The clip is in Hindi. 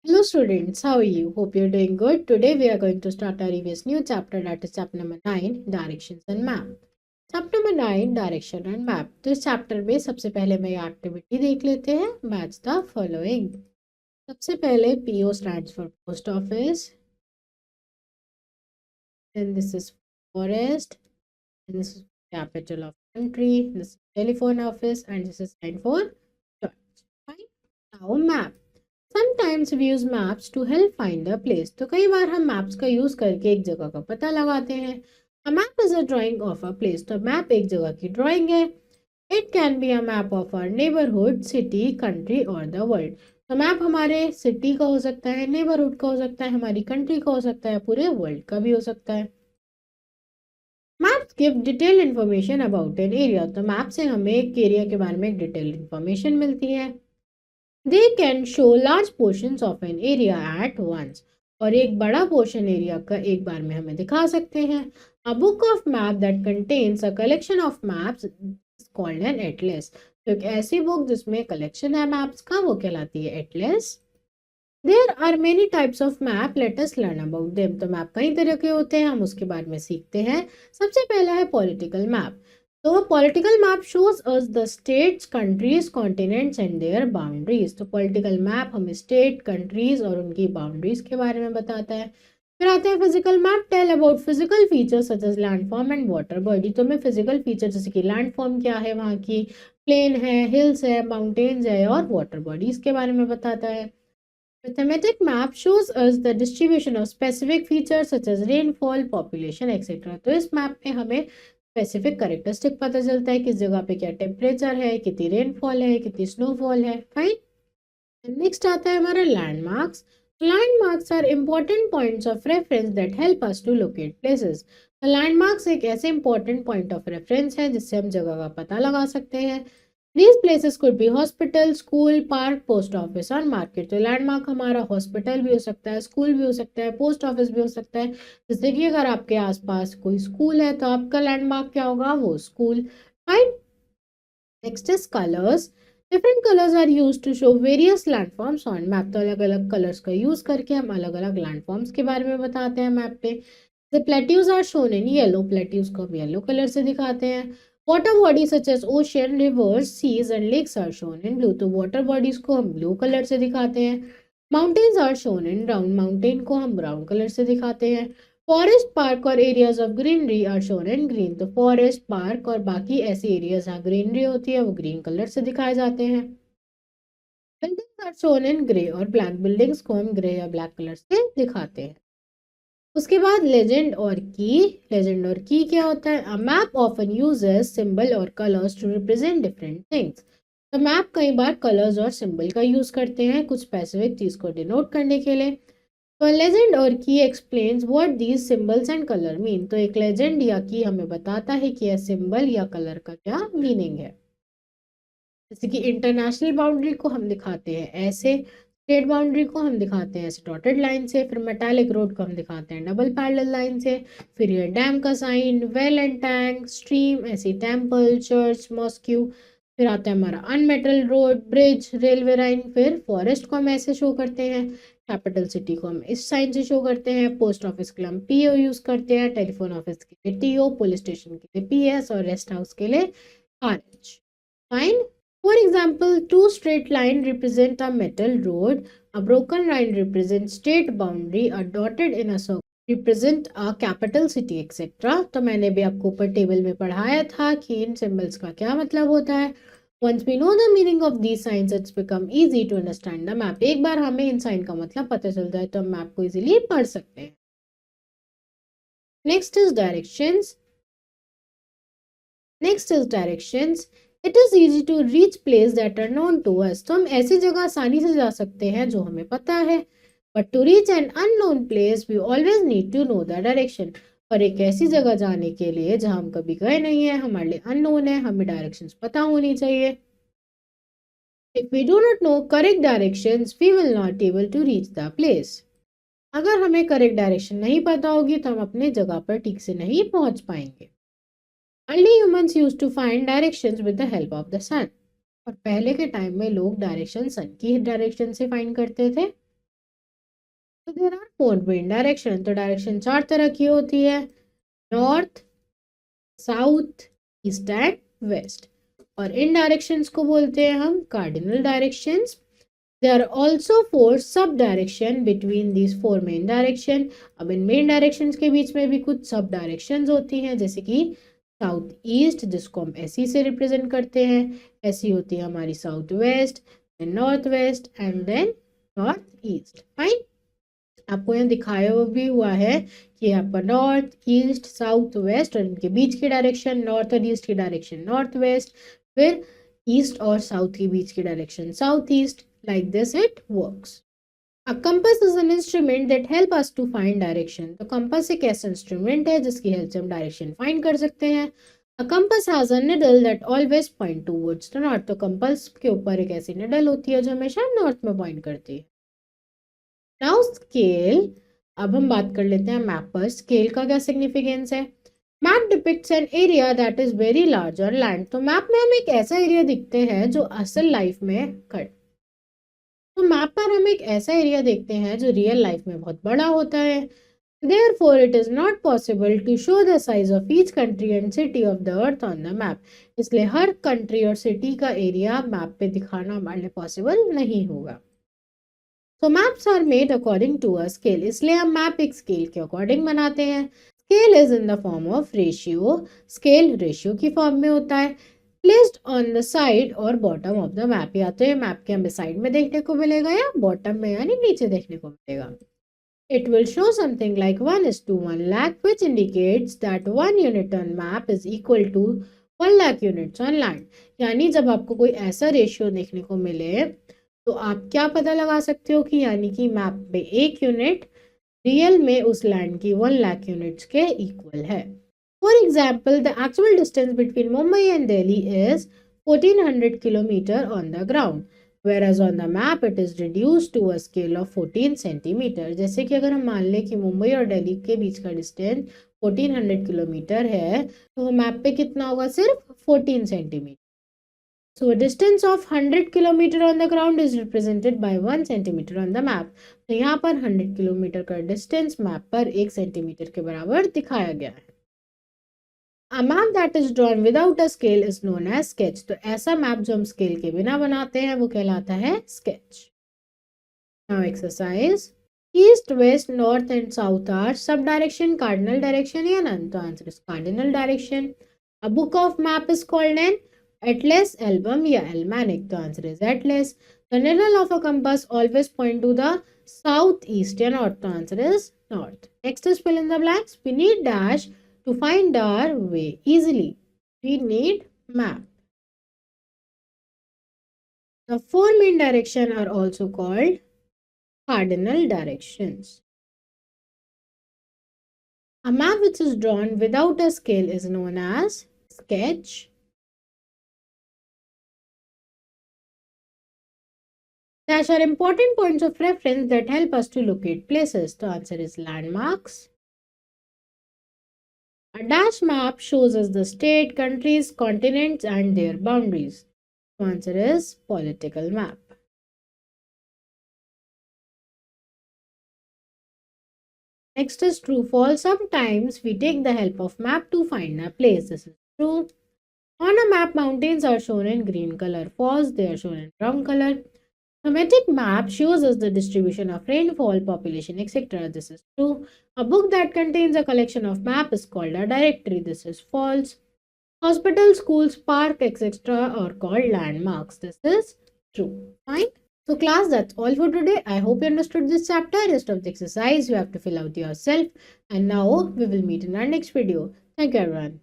Hello students, how are you? Hope you're doing good. Today we are going to start our EVS new chapter, that is chapter number 9, Directions and Map. Chapter number 9, Direction and Map. तो इस चैप्टर में सबसे पहले मैं एक्टिविटी देख लेते हैं. Match the following. सबसे पहले PO stands for post office, then this is forest, and this is capital of country, this is telephone office, and this is sign for church. Fine. Now map. Sometimes we use maps to help find a place. तो कई बार हम maps का यूज करके एक जगह का पता लगाते हैं. A map is a drawing of a place. तो map एक जगह की drawing है. It can be a map of our neighborhood, city, country or the world. तो मैप हमारे सिटी का हो सकता है, नेबरहुड का हो सकता है, हमारी कंट्री का हो सकता है, पूरे वर्ल्ड का भी हो सकता है. Maps give detail information about an area. तो मैप से हमें एक एरिया के बारे में डिटेल इन्फॉर्मेशन मिलती है. They can show large portions of an area at once. और एक बड़ा पोर्शन एरिया का एक बार में हमें दिखा सकते हैं. A book of map that contains a collection of maps is called an atlas. तो एक ऐसी बुक जिसमें कलेक्शन है मैप्स का वो कहलाती है Atlas. There are many types of map. Let us learn about them. तो मैप कई तरह के होते हैं, हम उसके बारे में सीखते हैं. सबसे पहला है पॉलिटिकल मैप. तो political map shows us the states, countries, continents and their boundaries. तो पॉलिटिकल मैप हमें स्टेट, कंट्रीज और उनकी बाउंड्रीज के बारे में बताता है. फिर आते हैं physical map. Tell about physical features such as landform and water body. तो हमें फिजिकल फीचर जैसे कि लैंडफॉर्म क्या है, वहाँ की प्लेन है, हिल्स है, माउंटेन्स है और वाटर बॉडीज के बारे में बताता है. A thematic map shows us the distribution of specific features such as rainfall, population, etc. तो इस मैप में हमें स्पेसिफिक करेक्टरिस्टिक पता चलता है, किस जगह पे क्या टेम्परेचर है, कितनी रेनफॉल है, कितनी स्नोफॉल है. फाइन. नेक्स्ट आता है हमारा landmarks. Landmarks are important points of reference that help us to locate places. Landmarks एक ऐसे इंपॉर्टेंट पॉइंट ऑफ रेफरेंस है जिससे हम जगह का पता लगा सकते हैं. These places could be hospital, school, park, post office और market. तो लैंडमार्क हमारा हॉस्पिटल भी हो सकता है, स्कूल भी हो सकता है, पोस्ट ऑफिस भी हो सकता है. जैसे कि अगर आपके आसपास कोई स्कूल है तो आपका लैंडमार्क क्या होगा, वो school. Fine. Next is colours. Different colours are use to show various landforms on map. तो अलग अलग कलर्स का यूज करके हम अलग अलग लैंडफॉर्म्स के बारे में बताते हैं मैप पे. The plateaus are shown in yellow. Plateaus को हम येलो कलर से दिखाते हैं. Water bodies such as ocean, rivers, seas and lakes are shown in blue. तो water bodies को हम blue कलर से दिखाते हैं. Mountains are shown in brown. Mountain को हम brown कलर से दिखाते हैं. Forest, park और areas of greenery are shown in green. तो forest, park और बाकी ऐसे areas जहाँ greenery होती है वो green कलर से दिखाए जाते हैं. Buildings are shown in grey और black. buildings को हम grey या black कलर से दिखाते हैं. उसके बाद लेजेंड और की. लेजेंड और की क्या होता है. A map often uses symbol और colours to represent different things. तो मैप कई बार कलर्स और सिंबल का यूज करते हैं कुछ स्पेसिफिक चीज को डिनोट करने के लिए. तो लेजेंड और की explains what these symbols and colour mean. तो एक लेजेंड या की हमें बताता है कि यह सिंबल या कलर का क्या मीनिंग है. जैसे कि इंटरनेशनल बाउंड्री को हम दिखाते हैं ऐसे, स्टेट बाउंड्री को हम दिखाते हैं ऐसे डॉटेड लाइन से, फिर मेटालिक रोड को हम दिखाते हैं डबल पैरेलल लाइन से, फिर ये डैम का sign, well and tank, stream ऐसे टेम्पल, चर्च, मॉस्क्यू. फिर आता है हमारा unmetalled road, bridge, railway line. फिर फॉरेस्ट को हम ऐसे शो करते हैं, कैपिटल सिटी को हम इस साइन से शो करते हैं, पोस्ट ऑफिस के लिए हम PO यूज करते हैं, टेलीफोन ऑफिस के लिए TO, पुलिस स्टेशन के लिए PS और रेस्ट हाउस के लिए RH. Fine. For example, two straight lines represent a metal road, a broken line represents state boundary, a dotted in a circle represent a capital city, etc. तो मैंने भी आपको ऊपर टेबल में पढ़ाया था कि इन सिंबल्स का क्या मतलब होता है. Once we know the meaning of these signs, it's become easy to understand the map. एक बार हमें इन साइन का मतलब पता चलता है तो हम मैप को इजीली पढ़ सकते हैं. Next is directions. It is easy to reach places that are known to us. तो हम ऐसी जगह आसानी से जा सकते हैं जो हमें पता है. But to reach an unknown place, we always need to know the direction. पर एक ऐसी जगह जाने के लिए जहां हम कभी गए नहीं है, हमारे लिए अननोन है, हमें डायरेक्शंस पता होनी चाहिए. If we do not know correct directions, we will not able to reach the place. अगर हमें करेक्ट डायरेक्शन नहीं पता होगी तो हम अपने जगह पर ठीक से नहीं पहुंच पाएंगे. Early humans used to find directions with the help of the sun. और पहले के टाइम में लोग डायरेक्शन सन की डायरेक्शन से फाइंड करते थे. तो देयर आर 4 मेन डायरेक्शन। तो डायरेक्शन 4 तरह की होती है, north, south, east and west. और इन डायरेक्शंस को बोलते हैं हम cardinal directions. There are also 4 sub direction between these 4 main direction। अब इन मेन डायरेक्शंस के बीच में भी कुछ सब डायरेक्शंस होती हैं, जैसे कि साउथ ईस्ट, जिसको हम एसी से रिप्रेजेंट करते हैं। ऐसी होती है हमारी south west, then north west and then north east. Fine, आपको यहाँ दिखाया भी हुआ है कि आपका नॉर्थ, ईस्ट, साउथ, वेस्ट और इनके बीच की डायरेक्शन नॉर्थ और ईस्ट की डायरेक्शन नॉर्थ वेस्ट, फिर ईस्ट और साउथ के बीच की direction south east. Like this it works. A compass is an instrument that help us to find direction। तो compass एक ऐसा इंस्ट्रूमेंट है जिसकी हेल्प से हम डायरेक्शन फाइंड कर सकते हैं। A compass has a needle that always point towards the north। तो कंपास के ऊपर एक ऐसी निडल होती है जो हमेशा नॉर्थ में पॉइंट करती है। Now scale, अब हम बात कर लेते हैं मैप पर। स्केल का क्या सिग्निफिकेंस है? Map depicts an area that is very large on land. तो मैप में हमें एक ऐसा एरिया दिखते हैं जो असल लाइफ में तो मैप पर हम एक ऐसा एरिया देखते हैं जो रियल लाइफ में बहुत बड़ा होता है। Therefore, it is not possible to show the size of each country and city of the earth on the map। इसलिए हर कंट्री और सिटी का एरिया मैप पे दिखाना हमारे लिए पॉसिबल नहीं होगा। So maps are made according to a scale। इसलिए हम मैप एक स्केल के अकॉर्डिंग बनाते हैं। Scale is in the form of ratio। Scale ratio की फॉर्म में होता है। Placed on the side और bottom of the map। या तो ये मैप के हमें साइड में देखने को मिलेगा या बॉटम में यानी नीचे देखने को मिलेगा। It will show something like 1:1 lakh, which indicates that 1 unit on map is equal to 1 lakh units on land। यानी जब आपको कोई ऐसा रेशियो देखने को मिले तो आप क्या पता लगा सकते हो कि यानी कि मैप में एक यूनिट रियल में उस लैंड की 1 लाख यूनिट्स के इक्वल है। For example, the actual distance between Mumbai and Delhi is 1400 km on the ground, whereas on the map it is reduced to a scale of 14 cm। जैसे कि अगर हम मान लें कि मुंबई और दिल्ली के बीच का डिस्टेंस 1400 किलोमीटर है, तो मैप पे कितना होगा? सिर्फ 14 centimetre. So a distance of 100 km on the ground is represented by 1 cm on the map। तो यहाँ पर 100 किलोमीटर का डिस्टेंस मैप पर 1 सेंटीमीटर के बराबर दिखाया गया है। A map that is drawn without a scale is known as sketch। तो ऐसा मैप जो हम स्केल के बिना बनाते हैं वो कहलाता है sketch। Now exercise, east, west, north and south are sub direction, cardinal direction या none? तो answer is cardinal direction। A book of map is called an atlas, album या almanac? तो answer is atlas। The needle of a compass always point to the south, east या north? तो answer is north। Next is fill in the blanks। We need dash to find our way easily। We need map। The 4 main directions are also called cardinal directions। A map which is drawn without a scale is known as sketch। Dash are important points of reference that help us to locate places। The answer is landmarks। A dash map shows us the state, countries, continents and their boundaries। The answer is political map। Next is true false। Sometimes we take the help of map to find a place। This is true। On a map, mountains are shown in green color। False, they are shown in brown color। Thematic map shows us the distribution of rainfall, population, etc. This is true। A book that contains a collection of maps is called a directory। This is false। Hospitals, schools, park, etc. are called landmarks। This is true। Fine. So class, that's all for today. I hope you understood this chapter. Rest of the exercise you have to fill out yourself. And now we will meet in our next video. Thank you everyone.